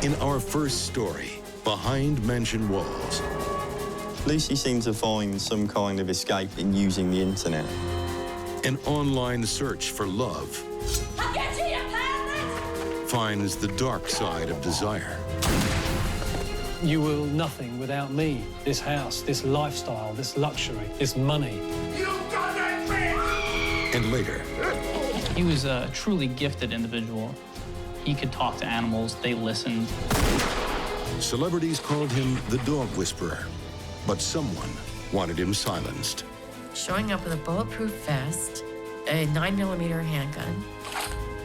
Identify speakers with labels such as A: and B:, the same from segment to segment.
A: In our first story, Behind Mansion Walls.
B: Lucy seemed to find some kind of escape in using the internet.
A: An online search for love
C: I'll get you, you bastard!
A: finds the dark side of desire.
D: You will nothing without me. This house, this lifestyle, this luxury, this money.
C: You done that, bitch!
A: And later,
E: He was a truly gifted individual. He could talk to animals, they listened.
A: celebrities called him the dog whisperer, but someone wanted him silenced.
F: Showing up with a bulletproof vest, a 9mm handgun.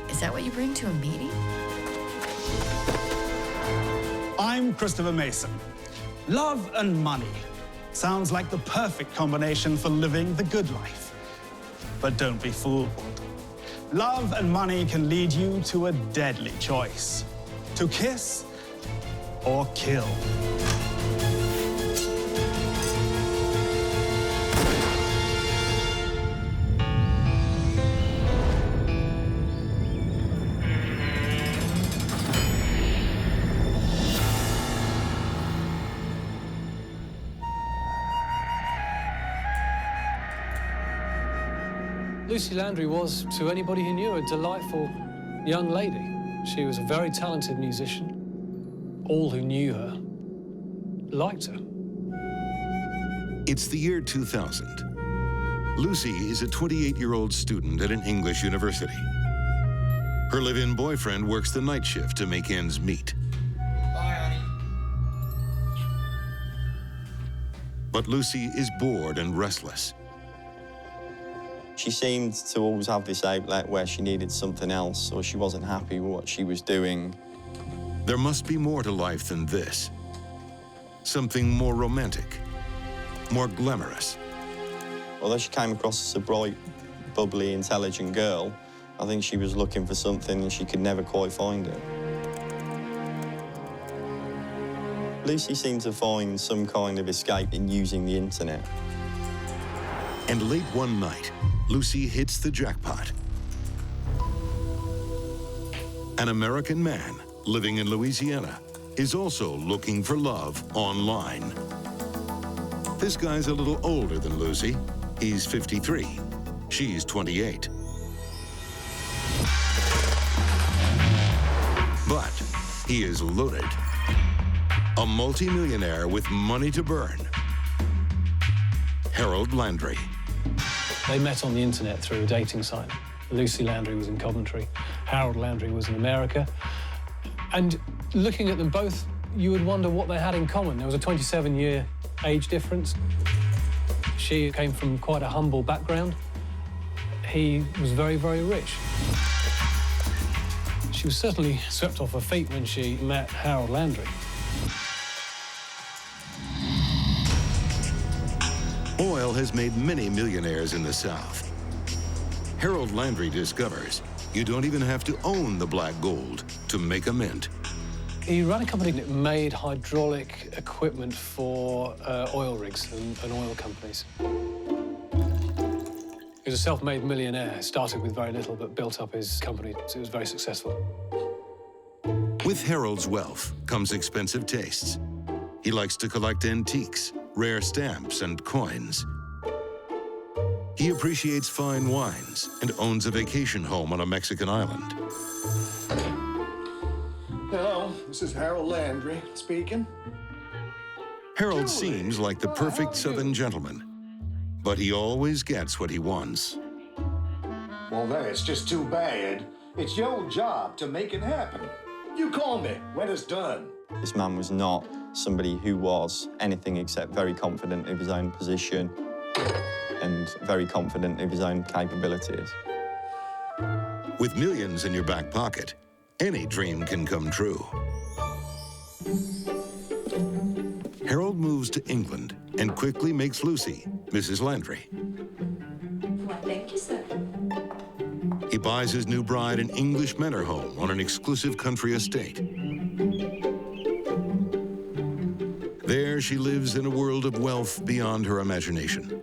F: Is that what you bring to a meeting?
G: I'm Christopher Mason. Love and money sounds like the perfect combination for living the good life. But don't be fooled. Love and money can lead you to a deadly choice: to kiss or kill.
D: Lucy Landry was, to anybody who knew her, a delightful young lady. She was a very talented musician. All who knew her liked her.
A: It's the year 2000. Lucy is a 28-year-old student at an English university. Her live-in boyfriend works the night shift to make ends meet.
C: Bye, honey.
A: But Lucy is bored and restless.
B: She seemed to always have this outlet where she needed something else, or she wasn't happy with what she was doing.
A: There must be more to life than this. Something more romantic, more glamorous.
B: Although she came across as a bright, bubbly, intelligent girl, I think she was looking for something and she could never quite find it. Lucy seemed to find some kind of escape in using the internet.
A: And late one night, Lucy hits the jackpot. An American man living in Louisiana is also looking for love online. This guy's a little older than Lucy. He's 53. She's 28. But he is loaded. A multimillionaire with money to burn. Harold Landry.
D: They met on the internet through a dating site. Lucy Landry was in Coventry. Harold Landry was in America. And looking at them both, you would wonder what they had in common. There was a 27-year age difference. She came from quite a humble background. He was very, very rich. She was certainly swept off her feet when she met Harold Landry.
A: Oil has made many millionaires in the South. Harold Landry discovers you don't even have to own the black gold to make a mint.
D: He ran a company that made hydraulic equipment for oil rigs and oil companies. He was a self-made millionaire, started with very little but built up his company. So it was very successful.
A: With Harold's wealth comes expensive tastes. He likes to collect antiques, rare stamps, and coins. He appreciates fine wines and owns a vacation home on a Mexican island.
H: Hello, this is Harold Landry speaking.
A: Harold seems like the perfect Southern gentleman, but he always gets what he wants.
H: Well, that's just too bad. It's your job to make it happen. You call me when it's done.
B: This man was not somebody who was anything except very confident of his own position and very confident of his own capabilities.
A: With millions in your back pocket, any dream can come true. Harold moves to England and quickly makes Lucy Mrs. Landry.
C: Why, thank you, sir.
A: He buys his new bride an English manor home on an exclusive country estate. There she lives in a world of wealth beyond her imagination.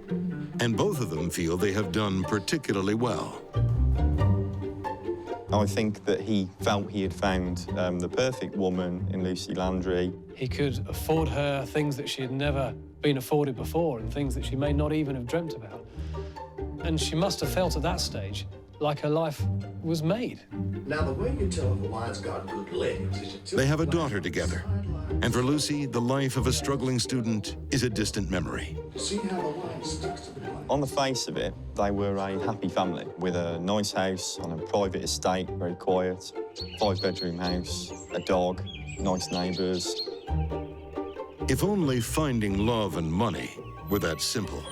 A: And both of them feel they have done particularly well.
B: I think that he felt he had found the perfect woman in Lucy Landry.
D: He could afford her things that she had never been afforded before and things that she may not even have dreamt about. And she must have felt at that stage like her life was made.
H: Now, the way you tell if a wine's got good legs is you
A: They have a daughter together. And for Lucy, the life of a struggling student is a distant memory.
H: see how the wine sticks to the wine.
B: On the face of it, they were a happy family with a nice house on a private estate, very quiet, 5-bedroom house, a dog, nice neighbours.
A: If only finding love and money were that simple.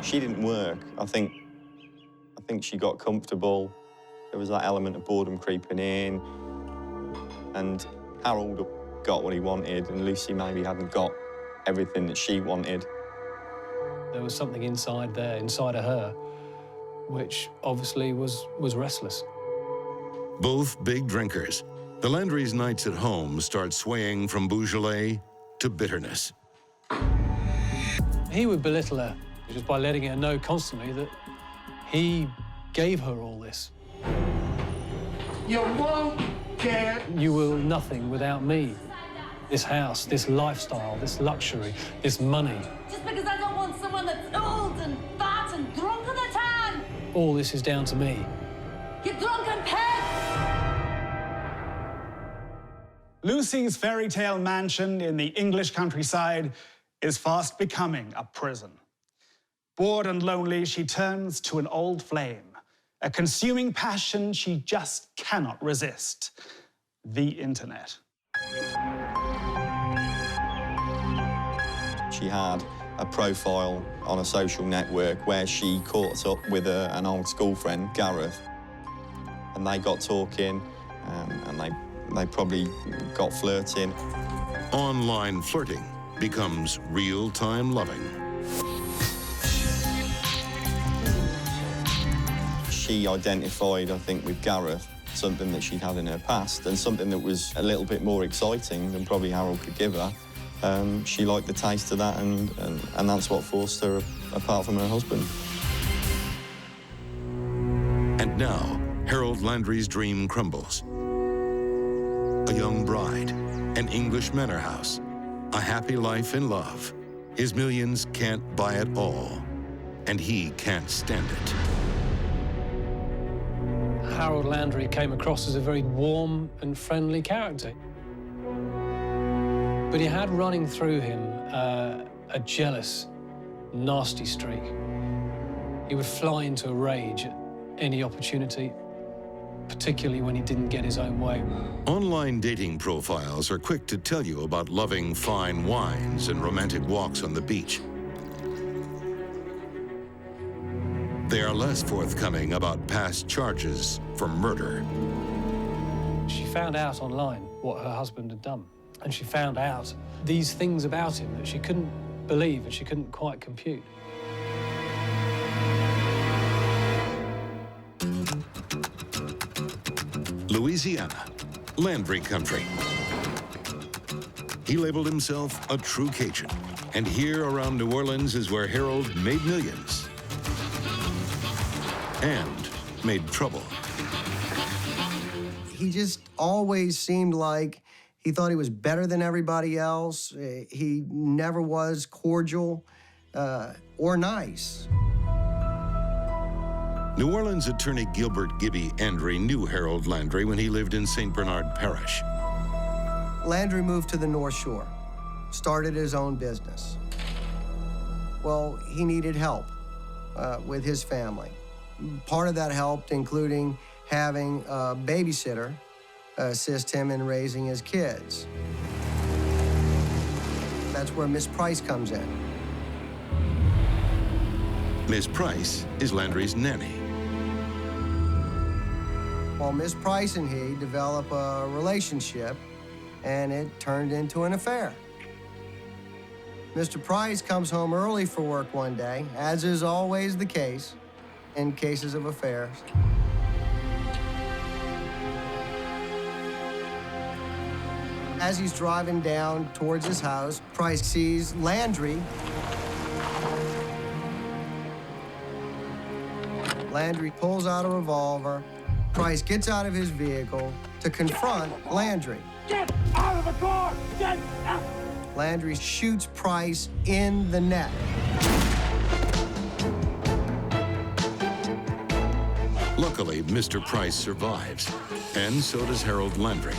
B: She didn't work. I think she got comfortable. There was that element of boredom creeping in. And Harold got what he wanted, and Lucy maybe hadn't got everything that she wanted.
D: There was something inside there, inside of her, which obviously was restless.
A: Both big drinkers. The Landry's nights at home start swaying from Beaujolais to bitterness.
D: He would belittle her just by letting her know constantly that he gave her all this.
H: You won't get.
D: You will nothing without me. This house, this lifestyle, this luxury, this money.
C: Just because I don't want someone that's old and fat and drunk all the time.
D: All this is down to me.
C: You drunken pig!
G: Lucy's fairy tale mansion in the English countryside is fast becoming a prison. Bored and lonely, she turns to an old flame, a consuming passion she just cannot resist: the internet.
B: She had a profile on a social network where she caught up with an old school friend, Gareth, and they got talking, and they probably got flirting.
A: Online flirting becomes real-time loving.
B: She identified, I think, with Gareth, something that she'd had in her past and something that was a little bit more exciting than probably Harold could give her. She liked the taste of that, and that's what forced her apart from her husband.
A: And now, Harold Landry's dream crumbles. A young bride, an English manor house, a happy life in love. His millions can't buy it all, and he can't stand it.
D: Harold Landry came across as a very warm and friendly character. But he had running through him a jealous, nasty streak. He would fly into a rage at any opportunity, particularly when he didn't get his own way.
A: Online dating profiles are quick to tell you about loving fine wines and romantic walks on the beach. They are less forthcoming about past charges for murder.
D: She found out online what her husband had done. And she found out these things about him that she couldn't believe and she couldn't quite compute.
A: Louisiana, Landry country. He labeled himself a true Cajun. And here around New Orleans is where Harold made millions. And made trouble.
I: He just always seemed like he thought he was better than everybody else. He never was cordial or nice.
A: New Orleans attorney Gilbert "Gibby" Andre knew Harold Landry when he lived in St. Bernard Parish.
I: Landry moved to the North Shore, started his own business. Well, he needed help with his family. Part of that helped including having a babysitter assist him in raising his kids. That's where Miss Price comes in.
A: Miss Price is Landry's nanny.
I: Well, Miss Price and he develop a relationship, and it turned into an affair. Mr. Price comes home early for work one day, as is always the case in cases of affairs. As he's driving down towards his house, Price sees Landry. Landry pulls out a revolver, Price gets out of his vehicle to confront Landry.
J: Get out of the car! Get out!
I: Landry shoots Price in the neck.
A: Luckily, Mr. Price survives, and so does Harold Landry.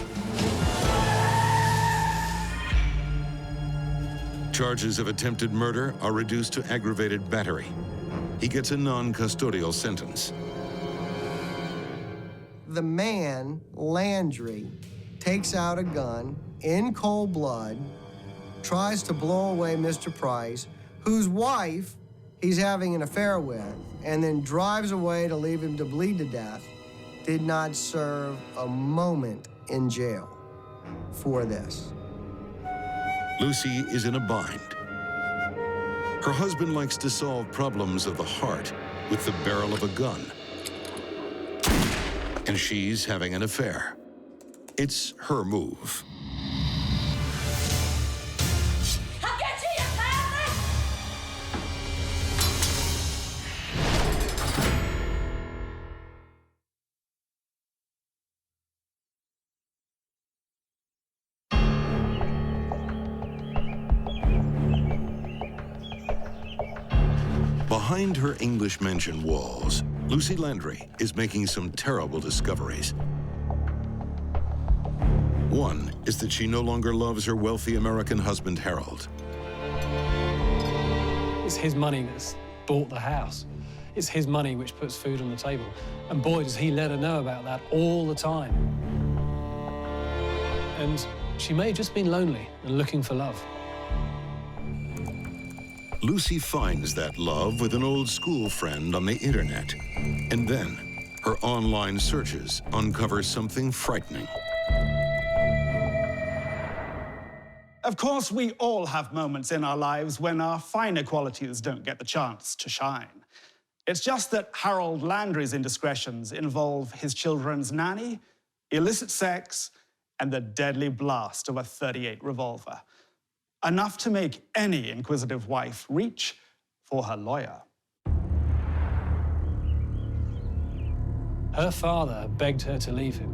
A: Charges of attempted murder are reduced to aggravated battery. He gets a non-custodial sentence.
I: The man, Landry, takes out a gun in cold blood, tries to blow away Mr. Price, whose wife he's having an affair with, and then drives away to leave him to bleed to death. Did not serve a moment in jail for this.
A: Lucy is in a bind. Her husband likes to solve problems of the heart with the barrel of a gun. And she's having an affair. It's her move.
C: I'll get you, you bastard!
A: Behind her English mansion walls, Lucy Landry is making some terrible discoveries. One is that she no longer loves her wealthy American husband, Harold.
D: It's his money that's bought the house. It's his money which puts food on the table. And boy, does he let her know about that all the time. And she may have just been lonely and looking for love.
A: Lucy finds that love with an old school friend on the internet. And then her online searches uncover something frightening.
G: Of course, we all have moments in our lives when our finer qualities don't get the chance to shine. It's just that Harold Landry's indiscretions involve his children's nanny, illicit sex, and the deadly blast of a .38 revolver. Enough to make any inquisitive wife reach for her lawyer.
D: Her father begged her to leave him.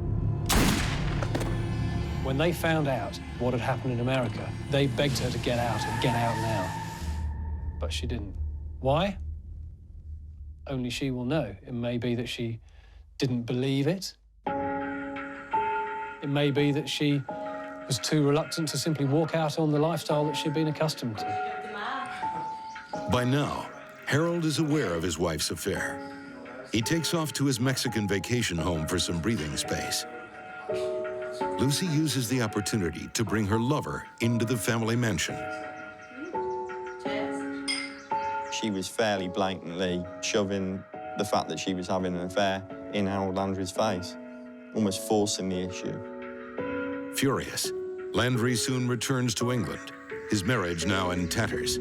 D: When they found out what had happened in America, they begged her to get out and get out now. But she didn't. Why? Only she will know. It may be that she didn't believe it. It may be that she was too reluctant to simply walk out on the lifestyle that she'd been accustomed to.
A: By now, Harold is aware of his wife's affair. He takes off to his Mexican vacation home for some breathing space. Lucy uses the opportunity to bring her lover into the family mansion.
B: She was fairly blatantly shoving the fact that she was having an affair in Harold Landry's face, almost forcing the issue.
A: Furious, Landry soon returns to England, his marriage now in tatters.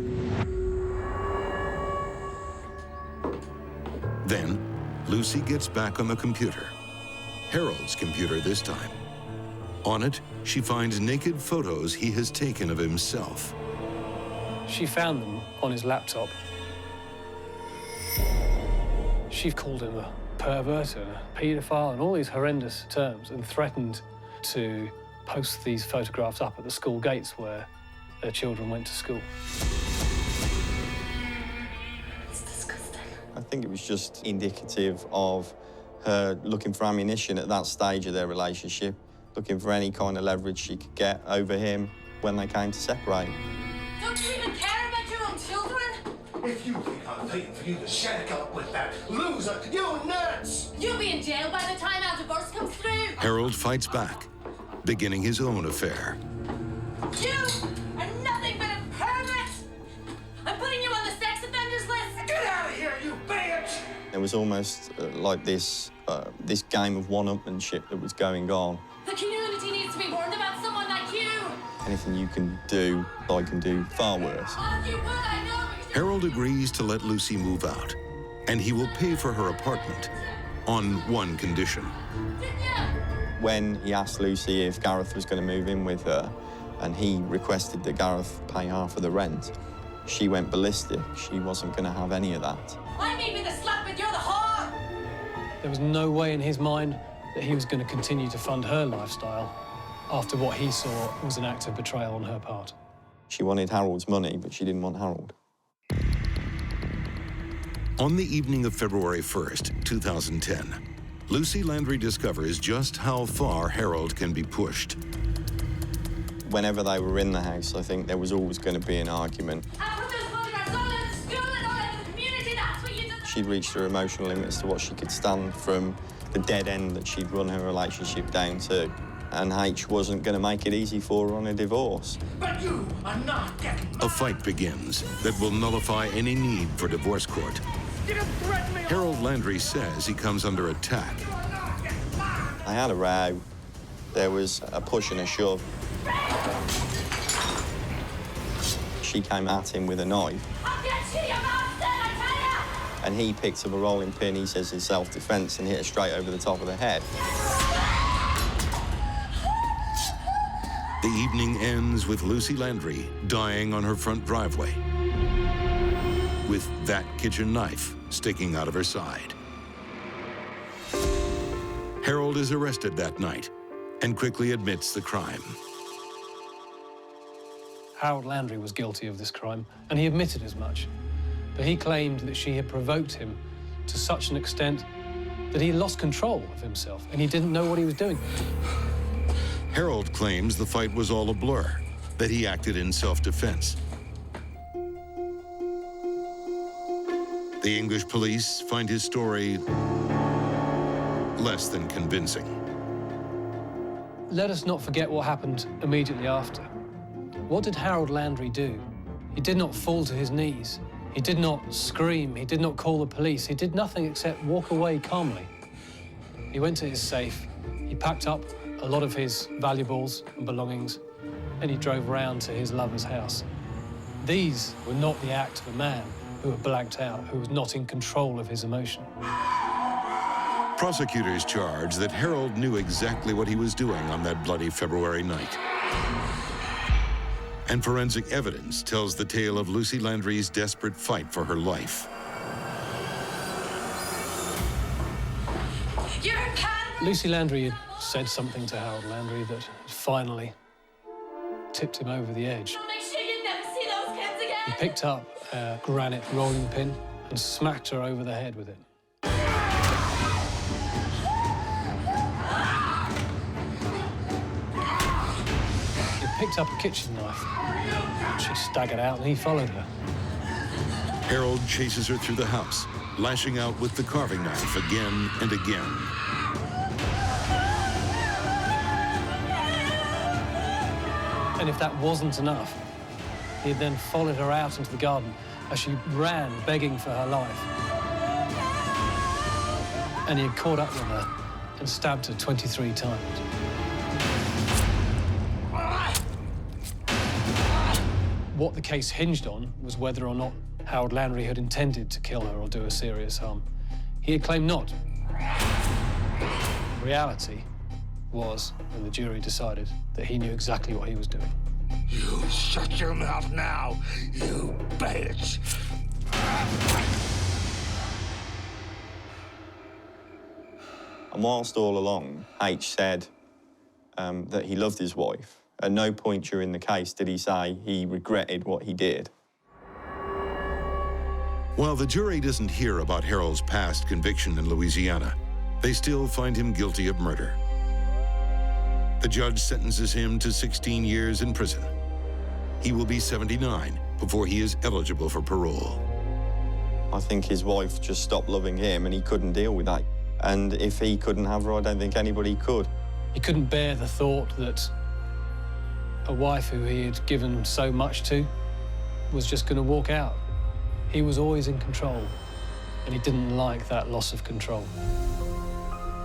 A: Then, Lucy gets back on the computer. Harold's computer this time. On it, she finds naked photos he has taken of himself.
D: She found them on his laptop. She called him a pervert and a paedophile and all these horrendous terms and threatened to post these photographs up at the school gates where their children went to school.
C: It's disgusting.
B: I think it was just indicative of her looking for ammunition at that stage of their relationship, looking for any kind of leverage she could get over him when they came to separate.
C: Don't you even care about your own children?
H: If you think I'm waiting for you to shack up with that loser, you're nuts!
C: You'll be in jail by the time our divorce comes through.
A: Harold fights back, beginning his own affair.
C: You are nothing but a pervert! I'm putting you on the sex offenders list!
H: Get out of here, you bitch!
B: There was almost like this game of one-upmanship that was going on.
C: The community needs to be warned about someone like you!
B: Anything you can do, I can do far worse.
C: Oh, you would, I know!
A: Harold agrees to let Lucy move out, and he will pay for her apartment on one condition.
B: When he asked Lucy if Gareth was going to move in with her, and he requested that Gareth pay half of the rent, she went ballistic. She wasn't going to have any of that.
C: I may be the slut, but you're the whore!
D: There was no way in his mind that he was going to continue to fund her lifestyle after what he saw was an act of betrayal on her part.
B: She wanted Harold's money, but she didn't want Harold.
A: On the evening of February 1st, 2010, Lucy Landry discovers just how far Harold can be pushed.
B: Whenever they were in the house, I think there was always going to be an argument. She'd reached her emotional limits to what she could stand from the dead end that she'd run her relationship down to. And H wasn't going to make it easy for her on a divorce.
J: But you are not getting
A: A fight begins that will nullify any need for divorce court.
J: You can threaten me.
A: Harold Landry says he comes under attack.
B: I had a row. There was a push and a shove. She came at him with a knife.
C: I'll get you, you bastard, I tell ya!
B: And he picked up a rolling pin, he says, in self-defense and hit her straight over the top of the head.
A: The evening ends with Lucy Landry dying on her front driveway, with that kitchen knife sticking out of her side. Harold is arrested that night and quickly admits the crime.
D: Harold Landry was guilty of this crime, and he admitted as much. But he claimed that she had provoked him to such an extent that he lost control of himself, and he didn't know what he was doing.
A: Harold claims the fight was all a blur, that he acted in self-defense. The English police find his story less than convincing.
D: Let us not forget what happened immediately after. What did Harold Landry do? He did not fall to his knees. He did not scream. He did not call the police. He did nothing except walk away calmly. He went to his safe. He packed up a lot of his valuables and belongings, and he drove round to his lover's house. These were not the act of a man who had blacked out, who was not in control of his emotion.
A: Prosecutors charge that Harold knew exactly what he was doing on that bloody February night. And forensic evidence tells the tale of Lucy Landry's desperate fight for her life.
C: You're a coward!
D: Lucy Landry had said something to Harold Landry that finally tipped him over the edge.
C: I'll make sure you never see those kids again!
D: He picked up a granite rolling pin and smacked her over the head with it. He picked up a kitchen knife. She staggered out and he followed her.
A: Harold chases her through the house, lashing out with the carving knife again and again.
D: And if that wasn't enough, he had then followed her out into the garden as she ran, begging for her life. And he had caught up with her and stabbed her 23 times. What the case hinged on was whether or not Harold Landry had intended to kill her or do her serious harm. He had claimed not. Reality was, and the jury decided, that he knew exactly what he was doing.
J: You shut your mouth now, you bitch!
B: And whilst all along, H said that he loved his wife. At no point during the case did he say he regretted what he did.
A: While the jury doesn't hear about Harold's past conviction in Louisiana, they still find him guilty of murder. The judge sentences him to 16 years in prison. He will be 79 before he is eligible for parole.
B: I think his wife just stopped loving him and he couldn't deal with that. And if he couldn't have her, I don't think anybody could.
D: He couldn't bear the thought that a wife who he had given so much to was just going to walk out. He was always in control, and he didn't like that loss of control.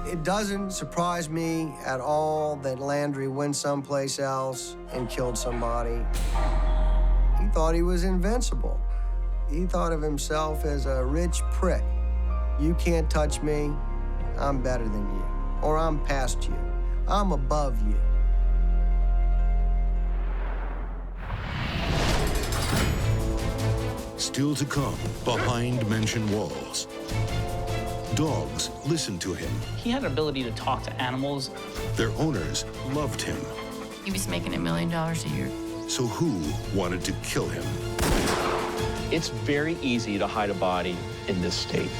I: It doesn't surprise me at all that Landry went someplace else and killed somebody. He thought he was invincible. He thought of himself as a rich prick. You can't touch me, I'm better than you. Or I'm past you, I'm above you.
A: Still to come, behind mansion walls. Dogs listened to him.
E: He had an ability to talk to animals.
A: Their owners loved him.
F: He was making $1 million a year.
A: So who wanted to kill him?
K: It's very easy to hide a body in this state.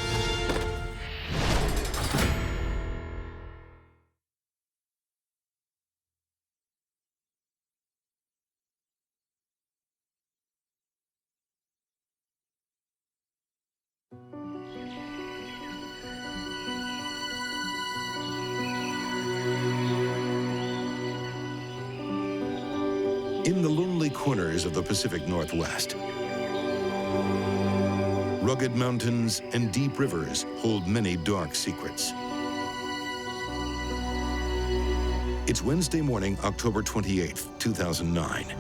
A: In the lonely corners of the Pacific Northwest, rugged mountains and deep rivers hold many dark secrets. It's Wednesday morning, October 28th, 2009.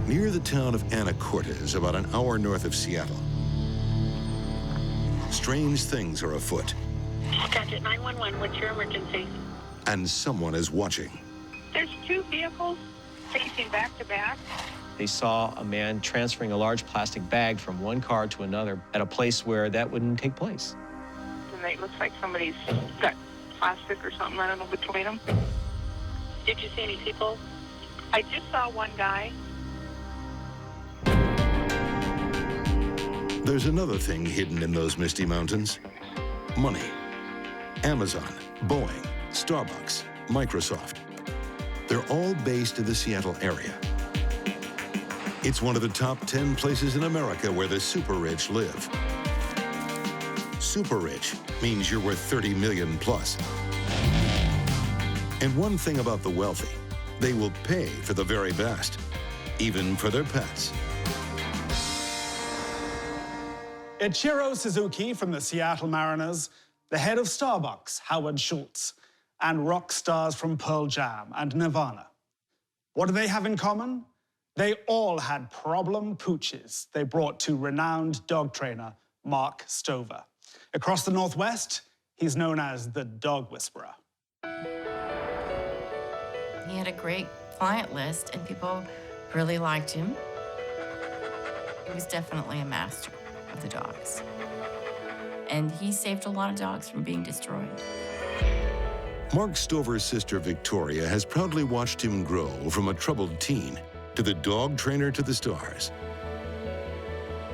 A: Near the town of Anacortes, about an hour north of Seattle, strange things are afoot.
L: Dispatch 911, what's your emergency?
A: And someone is watching.
L: There's 2 vehicles facing back to back.
K: They saw a man transferring a large plastic bag from one car to another at a place where that wouldn't take place.
L: And it looks like somebody's got plastic or something, I don't know, between them. Did you see any people? I just saw one guy.
A: There's another thing hidden in those misty mountains. Money. Amazon, Boeing, Starbucks, Microsoft. They're all based in the Seattle area. It's one of the top 10 places in America where the super rich live. Super rich means you're worth 30 million plus. And one thing about the wealthy, they will pay for the very best, even for their pets.
G: Ichiro Suzuki from the Seattle Mariners, the head of Starbucks, Howard Schultz, and rock stars from Pearl Jam and Nirvana. What do they have in common? They all had problem pooches they brought to renowned dog trainer Mark Stover. Across the Northwest, he's known as the Dog Whisperer.
F: He had a great client list, and people really liked him. He was definitely a master of the dogs. And he saved a lot of dogs from being destroyed.
A: Mark Stover's sister Victoria has proudly watched him grow from a troubled teen to the dog trainer to the stars.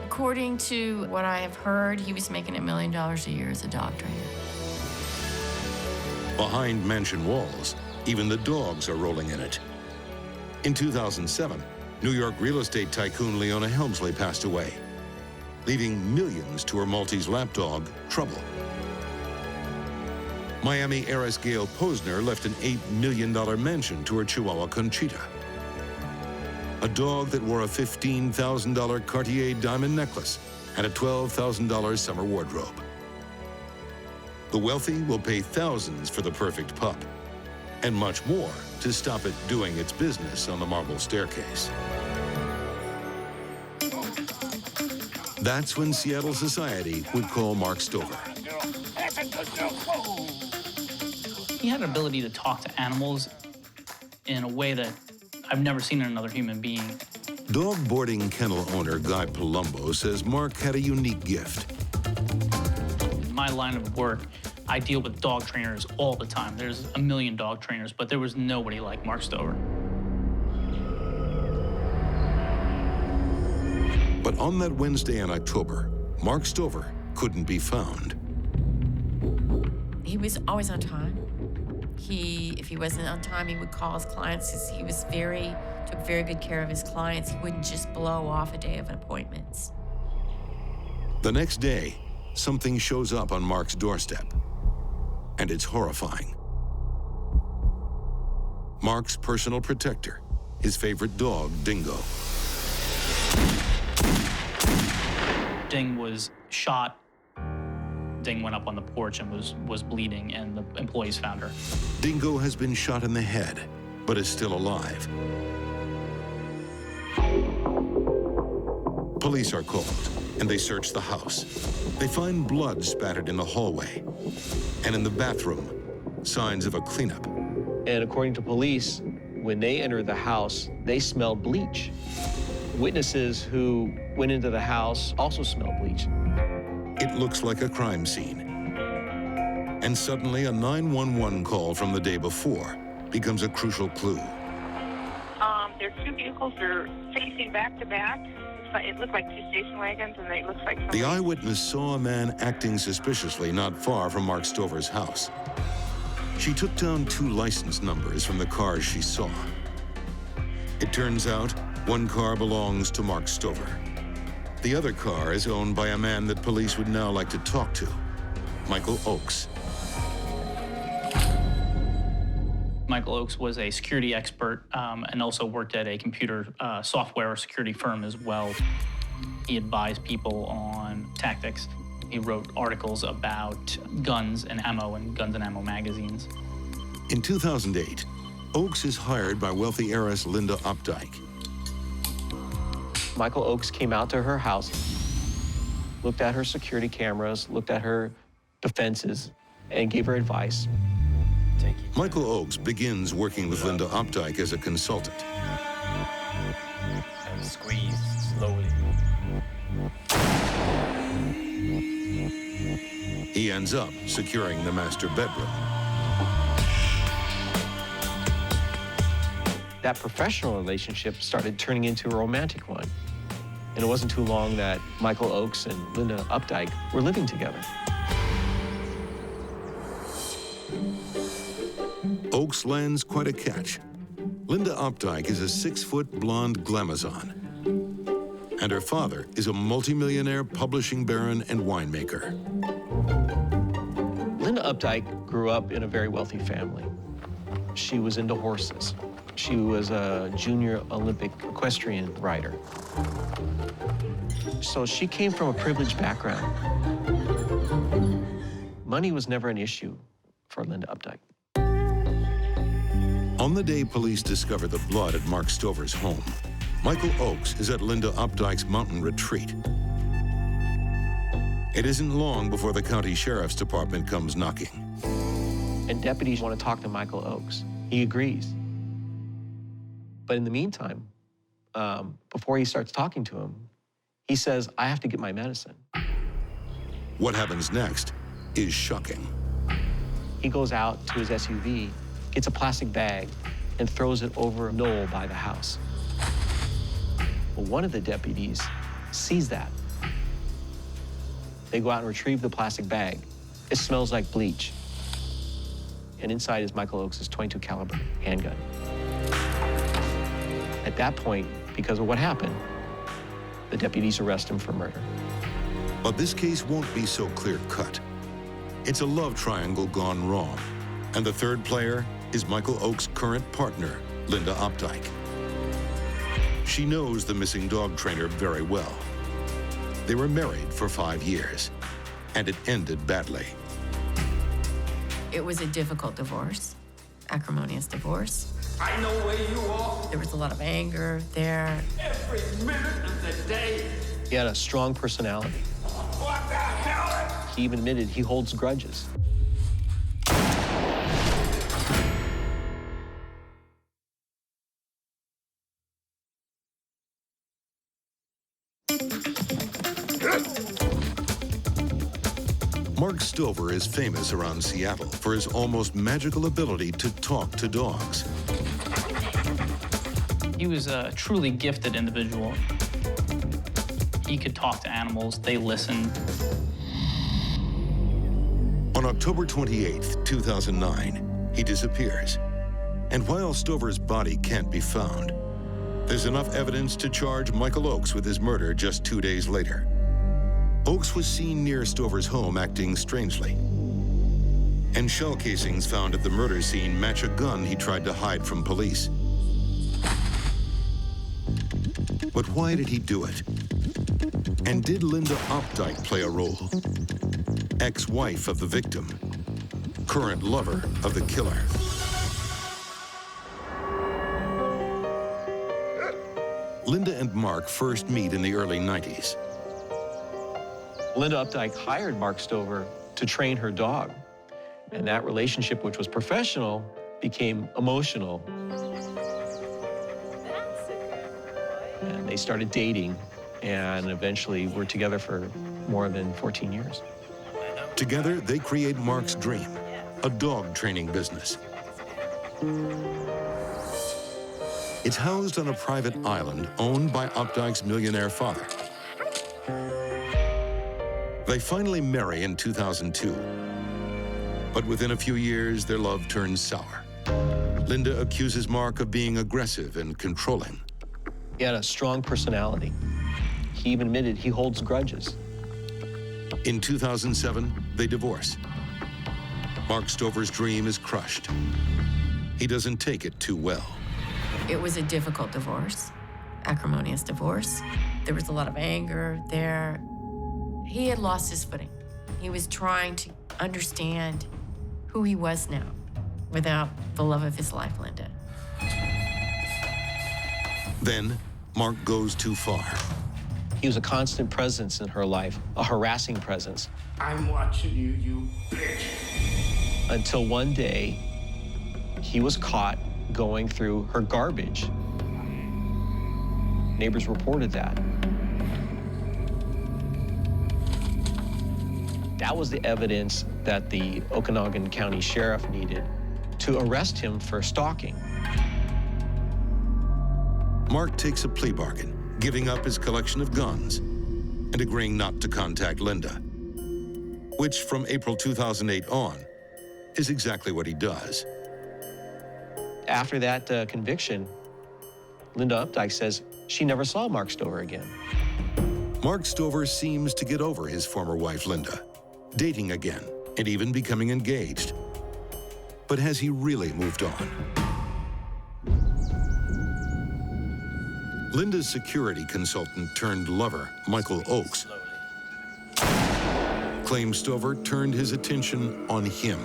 F: According to what I have heard, he was making $1 million a year as a dog trainer.
A: Behind mansion walls, even the dogs are rolling in it. In 2007, New York real estate tycoon Leona Helmsley passed away, leaving millions to her Maltese lapdog, Trouble. Miami heiress Gail Posner left an $8 million mansion to her Chihuahua Conchita. A dog that wore a $15,000 Cartier diamond necklace and a $12,000 summer wardrobe. The wealthy will pay thousands for the perfect pup, and much more to stop it doing its business on the marble staircase. That's when Seattle society would call Mark Stover.
E: He had an ability to talk to animals in a way that I've never seen in another human being.
A: Dog boarding kennel owner Guy Palumbo says Mark had a unique gift.
E: In my line of work, I deal with dog trainers all the time. There's a million dog trainers, but there was nobody like Mark Stover.
A: But on that Wednesday in October, Mark Stover couldn't be found.
F: He was always on time. If he wasn't on time, he would call his clients. He was took very good care of his clients. He wouldn't just blow off a day of appointments.
A: The next day, something shows up on Mark's doorstep, and it's horrifying. Mark's personal protector, his favorite dog, Dingo.
E: Ding was shot. Ding went up on the porch and was bleeding, and the employees found her.
A: Dingo has been shot in the head, but is still alive. Police are called, and they search the house. They find blood spattered in the hallway, and in the bathroom, signs of a cleanup.
K: And according to police, when they entered the house, they smelled bleach. Witnesses who went into the house also smelled bleach.
A: It looks like a crime scene. And suddenly, a 911 call from the day before becomes a crucial clue.
L: Their two vehicles are facing back to back. It looked like two station wagons, and it looks like
A: The eyewitness saw a man acting suspiciously not far from Mark Stover's house. She took down 2 license numbers from the cars she saw. It turns out one car belongs to Mark Stover. The other car is owned by a man that police would now like to talk to, Michael Oakes.
E: Michael Oakes was a security expert and also worked at a computer software security firm as well. He advised people on tactics. He wrote articles about guns and ammo magazines.
A: In 2008, Oakes is hired by wealthy heiress Linda Updike.
K: Michael Oakes came out to her house, looked at her security cameras, looked at her defenses, and gave her advice.
A: Michael Oakes begins working with Linda Updike as a consultant.
K: And squeeze slowly.
A: He ends up securing the master bedroom.
K: That professional relationship started turning into a romantic one. And it wasn't too long that Michael Oakes and Linda Updike were living together.
A: Oakes lands quite a catch. Linda Updike is a 6-foot blonde glamazon. And her father is a multimillionaire publishing baron and winemaker.
K: Linda Updike grew up in a very wealthy family. She was into horses. She was a junior Olympic equestrian rider. So she came from a privileged background. Money was never an issue for Linda Updike.
A: On the day police discover the blood at Mark Stover's home, Michael Oakes is at Linda Updike's mountain retreat. It isn't long before the county sheriff's department comes knocking.
K: And deputies want to talk to Michael Oakes. He agrees. But in the meantime, before he starts talking to him, he says, I have to get my medicine.
A: What happens next is shocking.
K: He goes out to his SUV, gets a plastic bag, and throws it over a knoll by the house. Well, one of the deputies sees that. They go out and retrieve the plastic bag. It smells like bleach. And inside is Michael Oakes' .22 caliber handgun. At that point, because of what happened, the deputies arrest him for murder.
A: But this case won't be so clear-cut. It's a love triangle gone wrong. And the third player is Michael Oakes' current partner, Linda Updike. She knows the missing dog trainer very well. They were married for 5 years, and it ended badly.
F: It was a difficult divorce, acrimonious divorce.
J: I know where you are.
F: There was a lot of anger there.
J: Every minute of the day.
K: He had a strong personality.
J: What the hell?
K: He even admitted he holds grudges.
A: Mark Stover is famous around Seattle for his almost magical ability to talk to dogs.
E: He was a truly gifted individual. He could talk to animals, they listened.
A: On October 28th, 2009, he disappears. And while Stover's body can't be found, there's enough evidence to charge Michael Oakes with his murder just 2 days later. Oakes was seen near Stover's home acting strangely. And shell casings found at the murder scene match a gun he tried to hide from police. But why did he do it? And did Linda Updike play a role? Ex-wife of the victim, current lover of the killer. Linda and Mark first meet in the early 90s.
K: Linda Updike hired Mark Stover to train her dog. And that relationship, which was professional, became emotional. And they started dating, and eventually were together for more than 14 years.
A: Together, they create Mark's dream, a dog training business. It's housed on a private island owned by Updike's millionaire father. They finally marry in 2002. But within a few years, their love turns sour. Linda accuses Mark of being aggressive and controlling.
K: He had a strong personality. He even admitted he holds grudges.
A: In 2007, they divorce. Mark Stover's dream is crushed. He doesn't take it too well.
F: It was a difficult divorce, acrimonious divorce. There was a lot of anger there. He had lost his footing. He was trying to understand who he was now without the love of his life, Linda.
A: Then, Mark goes too far.
K: He was a constant presence in her life, a harassing presence.
J: I'm watching you, you bitch.
K: Until one day, he was caught going through her garbage. Neighbors reported that. That was the evidence that the Okanagan County Sheriff needed to arrest him for stalking.
A: Mark takes a plea bargain, giving up his collection of guns and agreeing not to contact Linda, which from April 2008 on is exactly what he does.
K: After that conviction, Linda Updike says she never saw Mark Stover again.
A: Mark Stover seems to get over his former wife, Linda, dating again and even becoming engaged. But has he really moved on? Linda's security consultant turned lover, Michael Oakes, claims Stover turned his attention on him.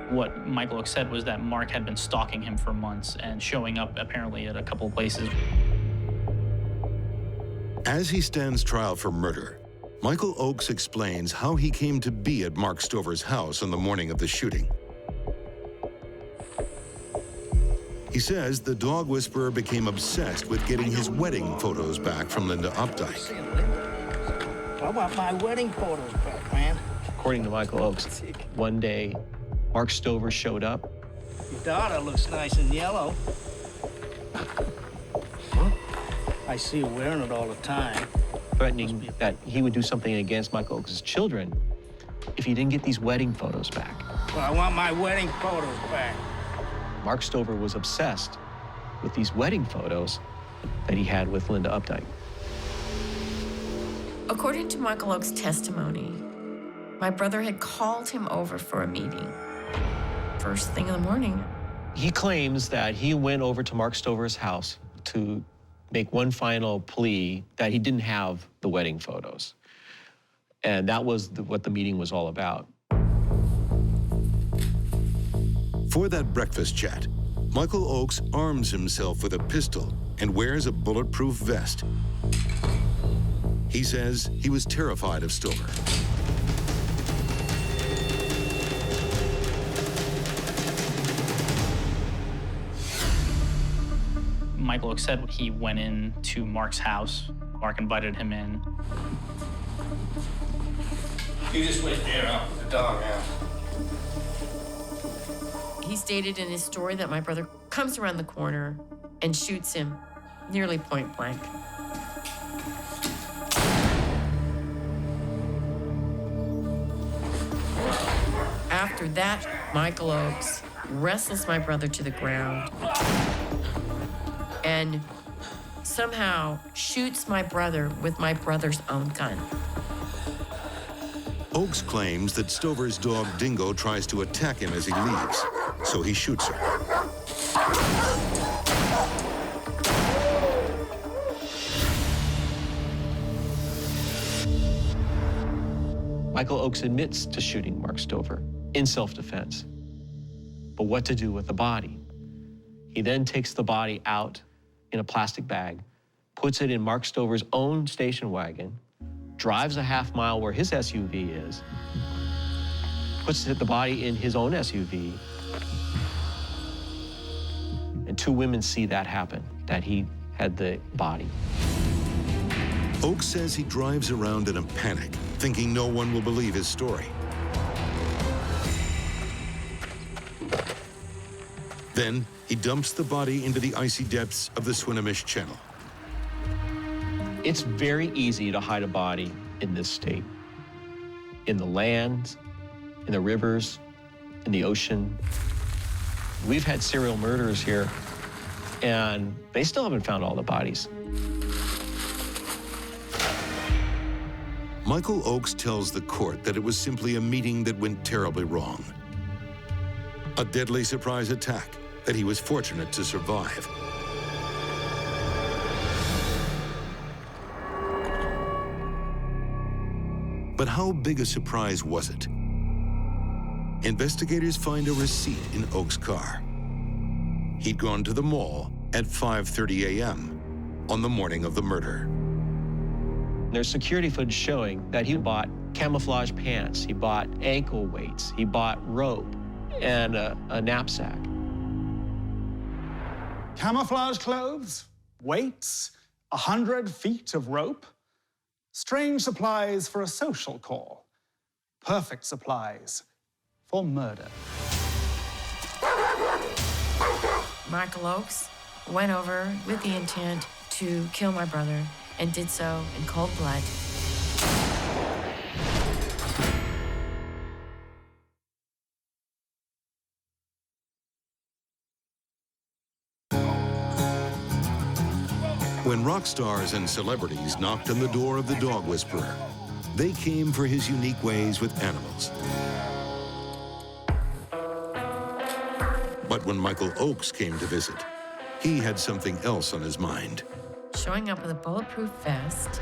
E: What Michael Oakes said was that Mark had been stalking him for months and showing up apparently at a couple of places.
A: As he stands trial for murder, Michael Oakes explains how he came to be at Mark Stover's house on the morning of the shooting. He says the dog whisperer became obsessed with getting his wedding photos back from Linda Updike.
J: I want my wedding photos back, man.
K: According to Michael Oakes, one day, Mark Stover showed up.
J: Your daughter looks nice in yellow. Huh? I see her wearing it all the time.
K: Threatening that he would do something against Michael Oakes' children if he didn't get these wedding photos back.
J: Well, I want my wedding photos back.
K: Mark Stover was obsessed with these wedding photos that he had with Linda Updike.
F: According to Michael Oakes' testimony, my brother had called him over for a meeting. First thing in the morning.
K: He claims that he went over to Mark Stover's house to make one final plea that he didn't have the wedding photos. And that was what the meeting was all about.
A: For that breakfast chat, Michael Oakes arms himself with a pistol and wears a bulletproof vest. He says he was terrified of Stover.
E: Michael Oakes said he went into Mark's house. Mark invited him in.
J: You just wait there, I'll put the dog out.
F: He stated in his story that my brother comes around the corner and shoots him nearly point blank. After that, Michael Oakes wrestles my brother to the ground and somehow shoots my brother with my brother's own gun.
A: Oakes claims that Stover's dog Dingo tries to attack him as he leaves, so he shoots her.
K: Michael Oakes admits to shooting Mark Stover in self-defense. But what to do with the body? He then takes the body out in a plastic bag, puts it in Mark Stover's own station wagon, drives a half mile where his SUV is, puts the body in his own SUV, and two women see that happen, that he had the body.
A: Oakes says he drives around in a panic, thinking no one will believe his story. Then he dumps the body into the icy depths of the Swinomish Channel.
K: It's very easy to hide a body in this state. In the land, in the rivers, in the ocean. We've had serial murderers here, and they still haven't found all the bodies.
A: Michael Oakes tells the court that it was simply a meeting that went terribly wrong. A deadly surprise attack that he was fortunate to survive. But how big a surprise was it? Investigators find a receipt in Oakes' car. He'd gone to the mall at 5:30 a.m. on the morning of the murder.
K: There's security footage showing that he bought camouflage pants, he bought ankle weights, he bought rope, and a knapsack.
G: Camouflage clothes, weights, 100 feet of rope. Strange supplies for a social call. Perfect supplies for murder.
F: Michael Oakes went over with the intent to kill my brother and did so in cold blood.
A: When rock stars and celebrities knocked on the door of the dog whisperer, they came for his unique ways with animals. But when Michael Oakes came to visit, he had something else on his mind.
F: Showing up with a bulletproof vest,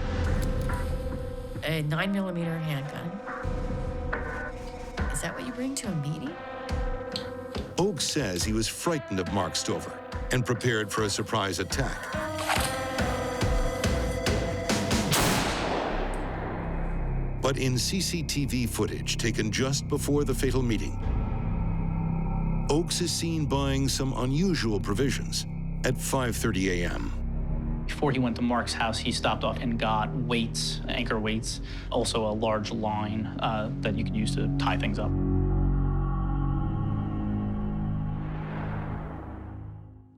F: a 9mm handgun. Is that what you bring to a meeting?
A: Oakes says he was frightened of Mark Stover and prepared for a surprise attack. But in CCTV footage taken just before the fatal meeting, Oakes is seen buying some unusual provisions at 5:30 a.m.
E: Before he went to Mark's house, he stopped off and got weights, anchor weights, also a large line that you could use to tie things up.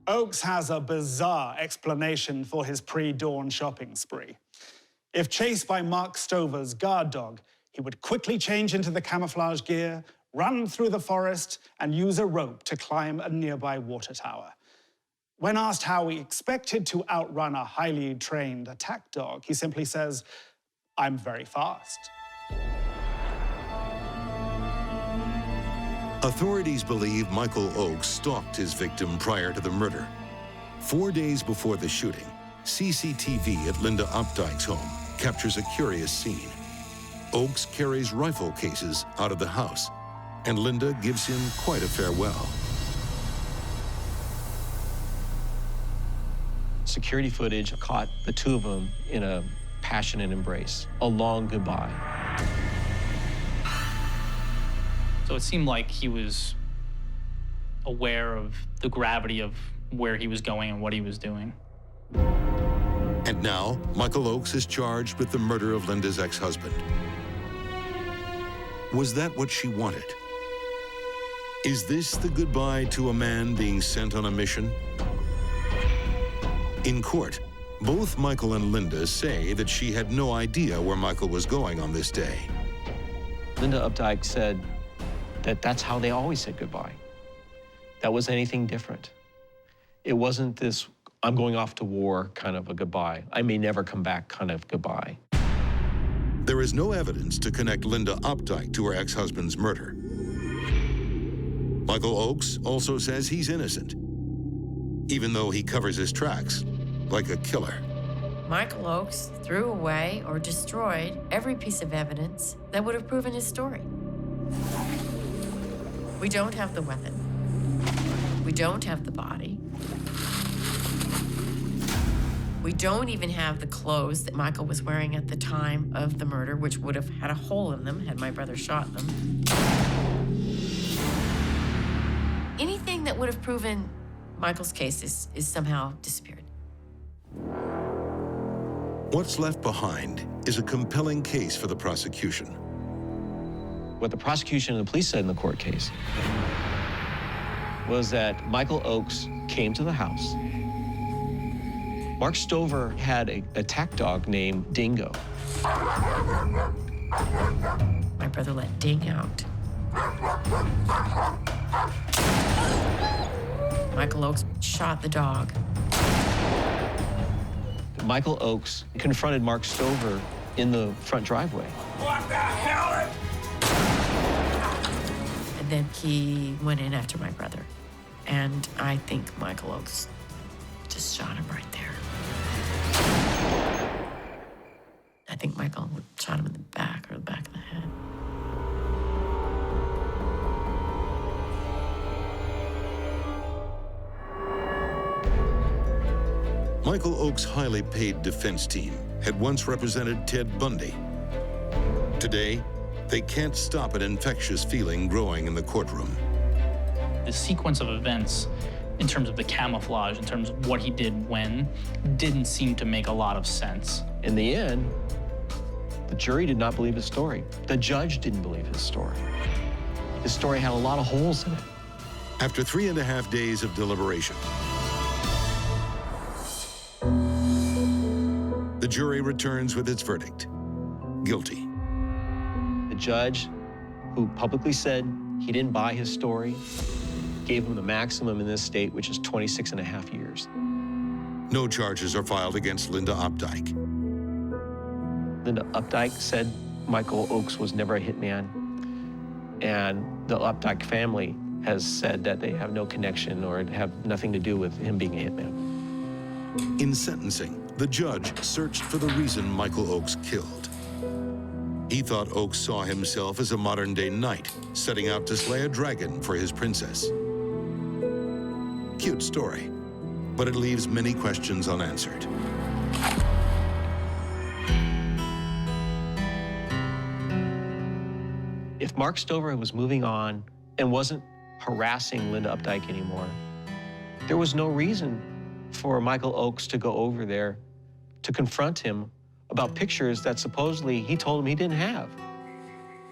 G: Oakes has a bizarre explanation for his pre-dawn shopping spree. If chased by Mark Stover's guard dog, he would quickly change into the camouflage gear, run through the forest, and use a rope to climb a nearby water tower. When asked how he expected to outrun a highly trained attack dog, he simply says, "I'm very fast."
A: Authorities believe Michael Oakes stalked his victim prior to the murder. 4 days before the shooting, CCTV at Linda Opdyke's home captures a curious scene. Oakes carries rifle cases out of the house, and Linda gives him quite a farewell.
K: Security footage caught the two of them in a passionate embrace, a long goodbye.
E: So it seemed like he was aware of the gravity of where he was going and what he was doing.
A: And now, Michael Oakes is charged with the murder of Linda's ex-husband. Was that what she wanted? Is this the goodbye to a man being sent on a mission? In court, both Michael and Linda say that she had no idea where Michael was going on this day.
K: Linda Opdyke said that that's how they always said goodbye. That wasn't anything different. It wasn't this, I'm going off to war kind of a goodbye. I may never come back kind of goodbye.
A: There is no evidence to connect Linda Opdyke to her ex-husband's murder. Michael Oakes also says he's innocent, even though he covers his tracks like a killer.
F: Michael Oakes threw away or destroyed every piece of evidence that would have proven his story. We don't have the weapon. We don't have the body. We don't even have the clothes that Michael was wearing at the time of the murder, which would have had a hole in them had my brother shot them. Anything that would have proven Michael's case is somehow disappeared.
A: What's left behind is a compelling case for the prosecution.
K: What the prosecution and the police said in the court case was that Michael Oakes came to the house. Mark Stover had an attack dog named Dingo.
F: My brother let Ding out. Michael Oakes shot the dog.
K: Michael Oakes confronted Mark Stover in the front driveway.
J: What the hell?
F: And then he went in after my brother. And I think Michael Oakes just shot him right there. I think Michael shot him in the back or the back of the head.
A: Michael Oakes' highly paid defense team had once represented Ted Bundy. Today, they can't stop an infectious feeling growing in the courtroom.
E: The sequence of events, in terms of the camouflage, in terms of what he did when, didn't seem to make a lot of sense.
K: In the end, the jury did not believe his story. The judge didn't believe his story. His story had a lot of holes in it.
A: After 3.5 days of deliberation, the jury returns with its verdict: guilty.
K: The judge, who publicly said he didn't buy his story, gave him the maximum in this state, which is 26.5 years.
A: No charges are filed against Linda Opdyke.
K: Linda Opdyke said Michael Oakes was never a hitman, and the Opdyke family has said that they have no connection or have nothing to do with him being a hitman.
A: In sentencing, the judge searched for the reason Michael Oakes killed. He thought Oakes saw himself as a modern-day knight, setting out to slay a dragon for his princess. Cute story, but it leaves many questions unanswered.
K: If Mark Stover was moving on and wasn't harassing Linda Opdyke anymore, there was no reason for Michael Oakes to go over there to confront him about pictures that supposedly he told him he didn't have.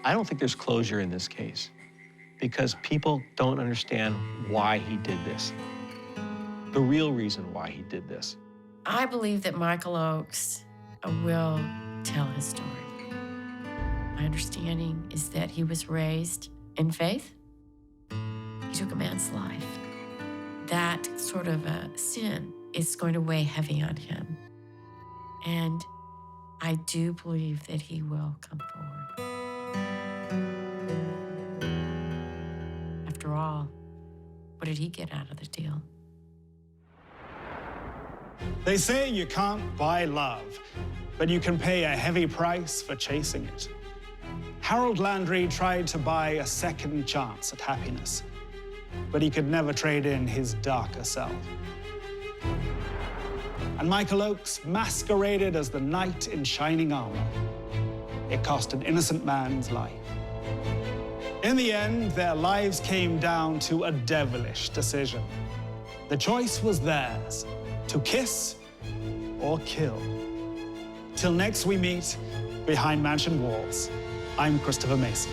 K: I don't think there's closure in this case because people don't understand why he did this, the real reason why he did this.
F: I believe that Michael Oakes will tell his story. My understanding is that he was raised in faith. He took a man's life. That sort of a sin is going to weigh heavy on him. And I do believe that he will come forward. After all, what did he get out of the deal?
G: They say you can't buy love, but you can pay a heavy price for chasing it. Harold Landry tried to buy a second chance at happiness, but he could never trade in his darker self. And Michael Oakes masqueraded as the knight in shining armor. It cost an innocent man's life. In the end, their lives came down to a devilish decision. The choice was theirs, to kiss or kill. Till next we meet behind mansion walls, I'm Christopher Mason.